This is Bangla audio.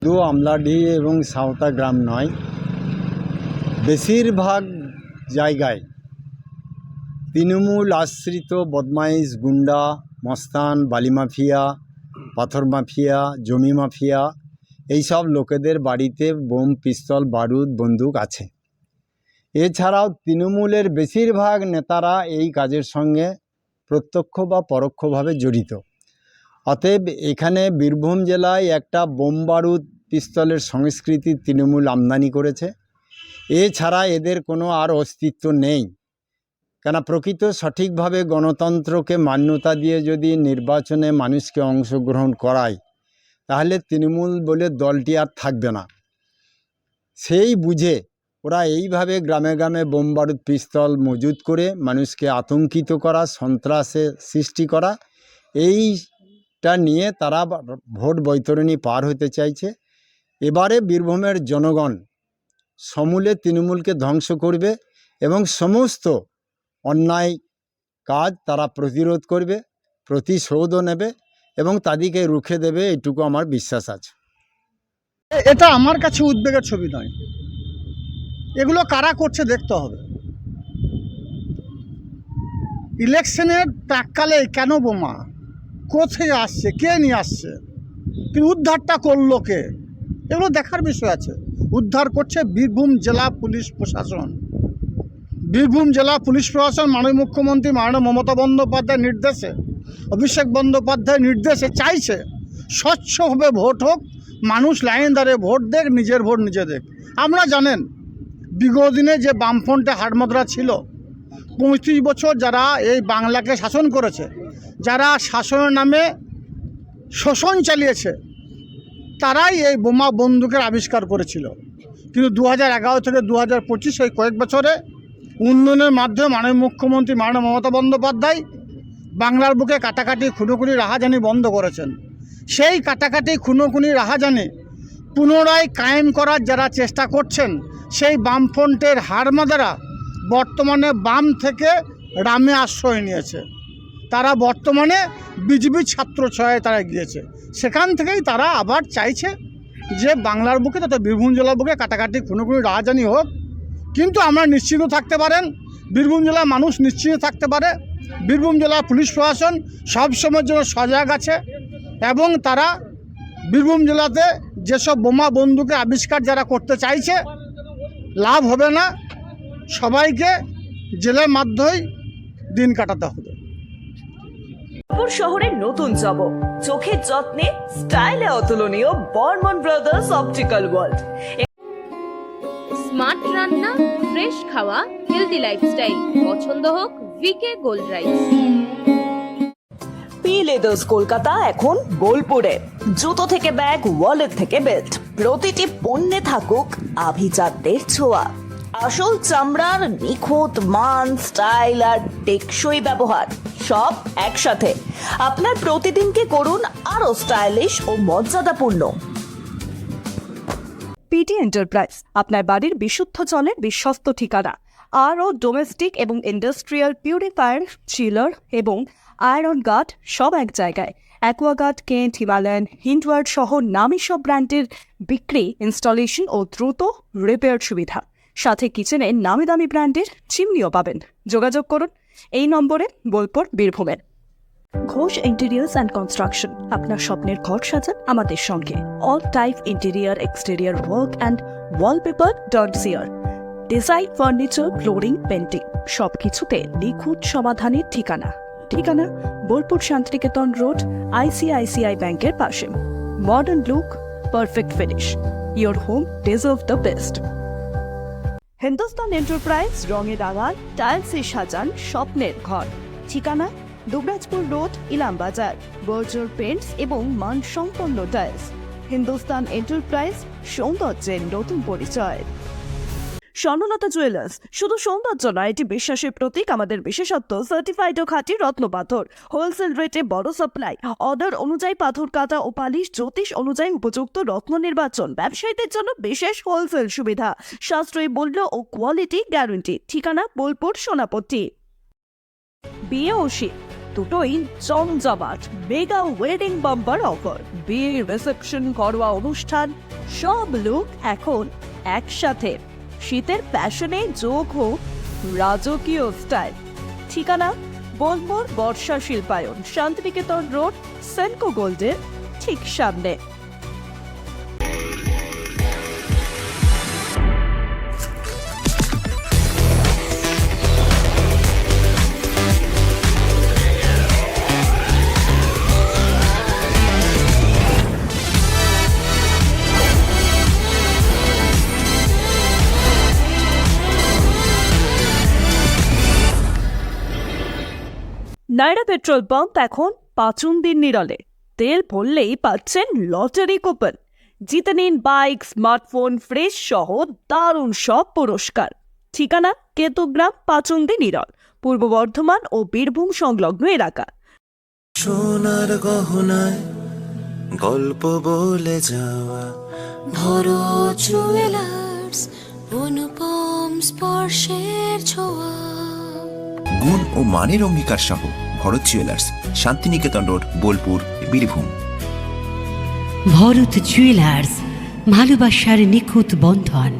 শুধু আমলাডি এবং সাঁওতা গ্রাম নয়, বেশিরভাগ জায়গায় তৃণমূল আশ্রিত বদমাইশ, গুন্ডা, মস্তান, বালি মাফিয়া, পাথর মাফিয়া, জমি মাফিয়া এইসব লোকেদের বাড়িতে বোম, পিস্তল, বারুদ, বন্দুক আছে। এছাড়াও তৃণমূলের বেশিরভাগ নেতারা এই কাজের সঙ্গে প্রত্যক্ষ বা পরোক্ষভাবে জড়িত। অতএব এখানে বীরভূম জেলায় একটা বোম, বারুদ, পিস্তলের সংস্কৃতি তৃণমূল আমদানি করেছে। এছাড়া এদের কোনো আর অস্তিত্ব নেই। কেন, প্রকৃত সঠিকভাবে গণতন্ত্রকে মান্যতা দিয়ে যদি নির্বাচনে মানুষকে অংশগ্রহণ করায়, তাহলে তৃণমূল বলে দলটি আর থাকবে না। সেই বুঝে ওরা এইভাবে গ্রামে গ্রামে বোম, বারুদ, পিস্তল মজুত করে মানুষকে আতঙ্কিত করা, সন্ত্রাসে সৃষ্টি করা, এইটা নিয়ে তারা ভোট বৈতরণী পার হতে চাইছে। এবারে বীরভূমের জনগণ সমূলে তৃণমূলকে ধ্বংস করবে এবং সমস্ত অন্যায় কাজ তারা প্রতিরোধ করবে, প্রতিশোধও নেবে এবং তাদেরকে রুখে দেবে, এটুকু আমার বিশ্বাস আছে। এটা আমার কাছে উদ্বেগের ছবি নয়। এগুলো কারা করছে দেখতে হবে। ইলেকশনের প্রাককালে কেন বোমা, কোথায় আসছে, কে নিয়ে আসছে, কিন্তু উদ্ধারটা করলো কে, এগুলো দেখার বিষয় আছে। উদ্ধার করছে বীরভূম জেলা পুলিশ প্রশাসন। বীরভূম জেলা পুলিশ প্রশাসন মাননীয় মুখ্যমন্ত্রী মাননীয় মমতা বন্দ্যোপাধ্যায়ের নির্দেশে, অভিষেক বন্দ্যোপাধ্যায়ের নির্দেশে চাইছে স্বচ্ছভাবে ভোট হোক, মানুষ লাইন দাঁড়িয়ে ভোট দেখ, নিজের ভোট নিজে দেখ। আমরা জানেন বিগত দিনে যে বামফ্রন্টে হাতমোদ্রা ছিল, 35 বছর যারা এই বাংলাকে শাসন করেছে, যারা শাসনের নামে শোষণ চালিয়েছে, তারাই এই বোমা বন্দুকের আবিষ্কার করেছিল। কিন্তু 2011 থেকে 2025 এই কয়েক বছরে উন্নয়নের মাধ্যমে মাননীয় মুখ্যমন্ত্রী মাননীয় মমতা বন্দ্যোপাধ্যায় বাংলার বুকে কাটাকাটি, খুনোখুনি, রাহাজানি বন্ধ করেছেন। সেই কাটাকাটি, খুনোখুনি, রাহাজানি পুনরায় কায়েম করার যারা চেষ্টা করছেন, সেই বামফ্রন্টের হারমাদারা বর্তমানে বাম থেকে রামে আশ্রয় নিয়েছে। তারা বর্তমানে বিজেপি ছাত্রছায়ায় তারা গিয়েছে। সেখান থেকেই তারা আবার চাইছে যে বাংলার বুকে তথা বীরভূম জেলার বুকে কাটাকাটি, খুনোখুনি, রাহাজানি হোক। কিন্তু আমরা নিশ্চিন্ত থাকতে পারেন, বীরভূম জেলার মানুষ নিশ্চিন্ত থাকতে পারে, বীরভূম জেলা পুলিশ প্রশাসন সবসময়ের জন্য সজাগ আছে এবং তারা বীরভূম জেলাতে যেসব বোমা বন্দুকের আবিষ্কার যারা করতে চাইছে, লাভ হবে না। সবাইকে জেলের মাধ্যমেই দিন কাটাতে হবে। শহরের নতুন চমক, চোখের যত্নে স্টাইলে অতুলনীয় Barman brothers optical world. Smart রান্না, ফ্রেশ খাওয়া, হেলদি লাইফস্টাইল, পছন্দ হোক V K gold rice. P leathers Kolkata এখন বোলপুরে। জুতো থেকে ব্যাগ, ওয়ালেট থেকে বেল্ট, প্রতিটি পণ্যে থাকুক আভিজাত্যের ছোঁয়া। আসল চামড়ার নিখুঁত মান, স্টাইল আর টেকসই ব্যবহার সব একসাথে। আপনার প্রতিদিনকে করুন আরো স্টাইলিশ ও মর্যাদাপূর্ণ। পিটি এন্টারপ্রাইজ আপনার বাড়ির বিশুদ্ধ জলের বিশ্বস্ত ঠিকানা। আরও ডোমেস্টিক এবং ইন্ডাস্ট্রিয়াল পিউরিফায়ার, চিলার এবং আয়রন গার্ড সব এক জায়গায়। অ্যাকোয়াগার্ড, কেন্ট, হিমালয়ান, হিন্ডওয়ার্ড সহ নামী সব ব্র্যান্ডের বিক্রি, ইনস্টলেশন ও দ্রুত রিপেয়ার সুবিধা। সাথে কিচেনে নামি দামি ব্র্যান্ডের চিমনিও পাবেন। যোগাযোগ করুন এই নম্বরে, বোলপুর, বীরভূমের। ঘোষ ইন্টেরিয়ার্স অ্যান্ড কনস্ট্রাকশন, আপনার স্বপ্নের ঘর সাজান আমাদের সঙ্গে। All type interior, exterior work and wallpaper dot CR. Design, furniture, flooring, painting সবকিছুতে নিখুঁত সমাধানের ঠিকানা। ঠিকানা বোলপুর শান্তিনিকেতন রোড, ICICI ব্যাংকের পাশে। Modern look, perfect finish, your home deserve the best. Hindustan enterprise রঙে রাঙান, টাইলসে সাজান স্বপ্নের ঘর। ঠিকানা দুবরাজপুর রোড, ইলামবাজার। বর্জর পেন্টস এবং মানসম্পন্ন টাইলস। হিন্দুস্তান এন্টারপ্রাইজ, সৌন্দর্যের নতুন পরিচয়। স্বর্ণলতা জুয়েলার্স শুধু সৌন্দর্য নয়, এটি বিশ্বাসের প্রতীক। আমাদের বিশেষত্ব সার্টিফাইড ও খাঁটি রত্ন পাথর, হোলসেল রেটে বড় সাপ্লাই, অর্ডার অনুযায়ী পাথর কাটা ও পালিশ, জ্যোতিষ অনুযায়ী উপযুক্ত রত্ন নির্বাচন, ব্যবসায়ীদের জন্য বিশেষ হোলসেল সুবিধা, সাশ্রয়ী মূল্য ও কোয়ালিটি গ্যারান্টি। ঠিকানা বোলপুর, সোনাপট্টি। বিয়ে ও শীত দুটোই জমজমাট মেগা ওয়েডিং বাম্পার অফার। বিয়ে, রিসেপশন, ঘরোয়া অনুষ্ঠান সব লুক এখন একসাথে। শীতের ফ্যাশনে যোগ হোক রাজকীয় স্টাইল। ঠিকানা বোলপুর বর্ষা শিল্পায়ন, শান্তিনিকেতন রোড, সেনকো গোল্ডের ঠিক সামনে। নাইরা পেট্রোল পাম্প এখন পাচুন্দির নিরলে। তেল ভরলেই পাচ্ছেন লটারি কুপন। জিতে নিন বাইক, স্মার্টফোন, ফ্রিজ সহ দারুণ সব পুরস্কার। ঠিকানা কেতুগ্রাম, পাচুন্দি নিরল, পূর্ব বর্ধমান ও বীরভূম সংলগ্ন এলাকা। সোনার গহনায় গল্প বলে যাওয়া ভরো জুয়েলার্স, অনুপম স্পর্শের ছোঁয়া। গুণ ও মানের অঙ্গীকার সহ Bharat jewellers, Santiniketan road, Bolpur, Birbhum. Bharat jewellers, ভালোবাসার নিখুঁত বন্ধন।